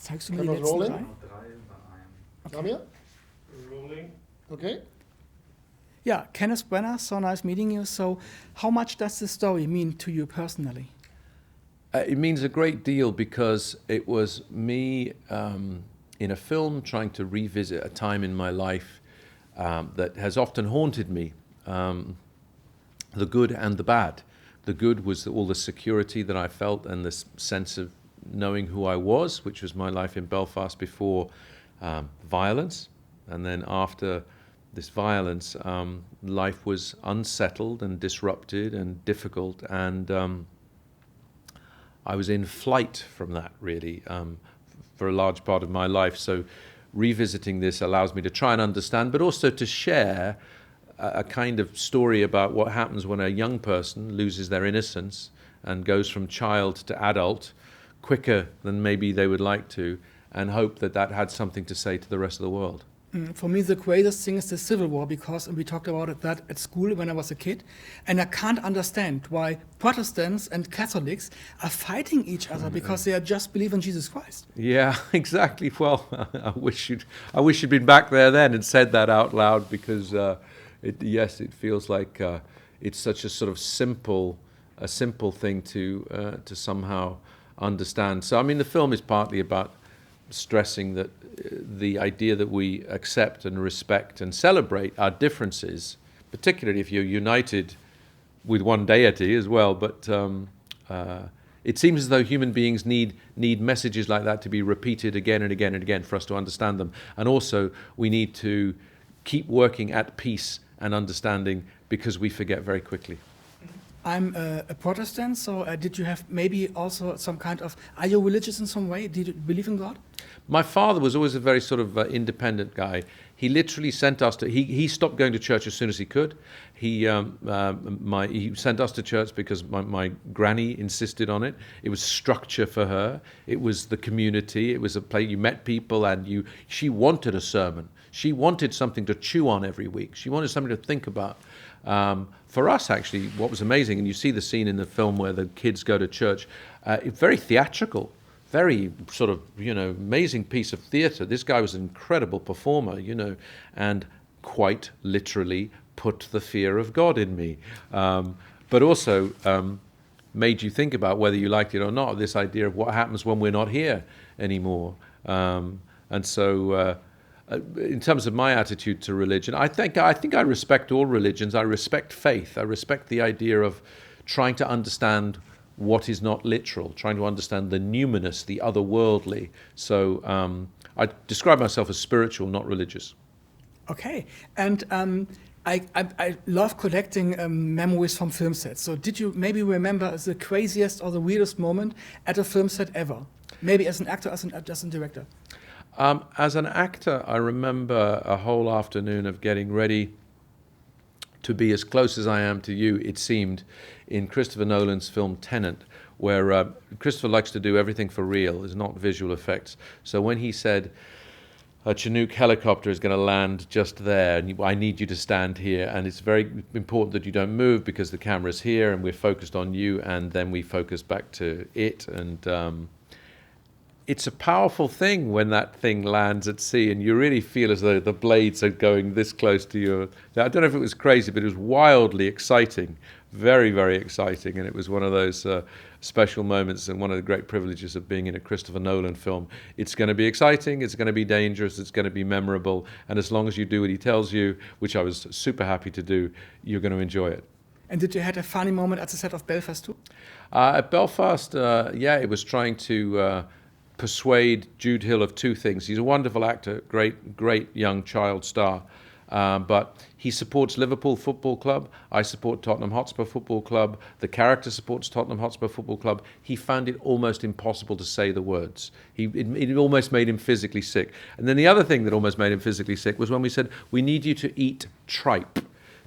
Zeigst du mir die Camera's letzten rolling. drei? Camera? Rolling. Okay. Yeah, Kenneth Branagh, so nice meeting you. So how much does this story mean to you personally? It means a great deal because it was me in a film trying to revisit a time in my life that has often haunted me, the good and the bad. The good was all the security that I felt and this sense of knowing who I was, which was my life in Belfast before violence. And then after this violence, life was unsettled and disrupted and difficult, and I was in flight from that, really, for a large part of my life. So revisiting this allows me to try and understand, but also to share a kind of story about what happens when a young person loses their innocence and goes from child to adult quicker than maybe they would like to, and hope that that had something to say to the rest of the world. For me, the greatest thing is the Civil War, because we talked about that at school when I was a kid, and I can't understand why Protestants and Catholics are fighting each other because they just believe in Jesus Christ. Yeah, exactly. Well, I wish you'd been back there then and said that out loud, because it feels like it's such a sort of simple thing to somehow understand. So I mean, the film is partly about stressing that the idea that we accept and respect and celebrate our differences, particularly if you're united with one deity as well. But it seems as though human beings need messages like that to be repeated again and again and again for us to understand them. And also we need to keep working at peace and understanding, because we forget very quickly. I'm a Protestant, so did you have maybe also some kind of, are you religious in some way? Did you believe in God? My father was always a very sort of independent guy. He literally sent us to, he stopped going to church as soon as he could. He sent us to church because my granny insisted on it. It was structure for her. It was the community. It was a place you met people, and she wanted a sermon. She wanted something to chew on every week. She wanted something to think about. For us, actually, what was amazing, and you see the scene in the film where the kids go to church, very theatrical, very sort of, amazing piece of theatre. This guy was an incredible performer, and quite literally put the fear of God in me. But also made you think about, whether you liked it or not, this idea of what happens when we're not here anymore. And so in terms of my attitude to religion, I think I respect all religions. I respect faith. I respect the idea of trying to understand what is not literal, trying to understand the numinous, the otherworldly. So I describe myself as spiritual, not religious. Okay, and I love collecting memories from film sets. So did you maybe remember the craziest or the weirdest moment at a film set ever? Maybe as an actor, as a director? As an actor, I remember a whole afternoon of getting ready to be as close as I am to you, it seemed, in Christopher Nolan's film TENET, where Christopher likes to do everything for real, it's not visual effects. So when he said, a Chinook helicopter is going to land just there, and I need you to stand here, and it's very important that you don't move because the camera's here and we're focused on you, and then we focus back to it, and it's a powerful thing when that thing lands at sea and you really feel as though the blades are going this close to you. I don't know if it was crazy, but it was wildly exciting, very, very exciting. And it was one of those special moments and one of the great privileges of being in a Christopher Nolan film. It's going to be exciting, it's going to be dangerous, it's going to be memorable. And as long as you do what he tells you, which I was super happy to do, you're going to enjoy it. And did you have a funny moment at the set of Belfast too? At Belfast, it was trying to persuade Jude Hill of two things. He's a wonderful actor, great young child star, but he supports Liverpool Football Club. I support Tottenham Hotspur Football Club. The character supports Tottenham Hotspur Football Club. He found it almost impossible to say the words. It almost made him physically sick. And then the other thing that almost made him physically sick was when we said, we need you to eat tripe.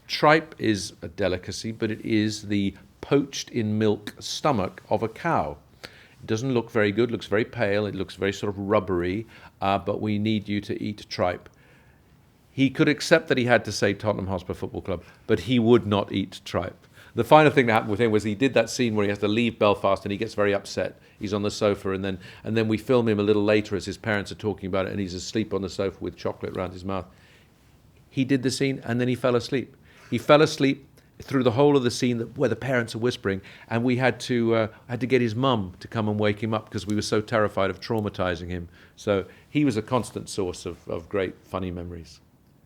Tripe is a delicacy, but it is the poached in milk stomach of a cow. It doesn't look very good, looks very pale, it looks very sort of rubbery, but we need you to eat tripe. He could accept that he had to say Tottenham Hotspur Football Club, but he would not eat tripe. The final thing that happened with him was he did that scene where he has to leave Belfast and he gets very upset. He's on the sofa, and then we film him a little later as his parents are talking about it, and he's asleep on the sofa with chocolate around his mouth. He did the scene, and then he fell asleep. He fell asleep through the whole of the scene where the parents are whispering, and we had to get his mum to come and wake him up because we were so terrified of traumatizing him. So he was a constant source of great funny memories.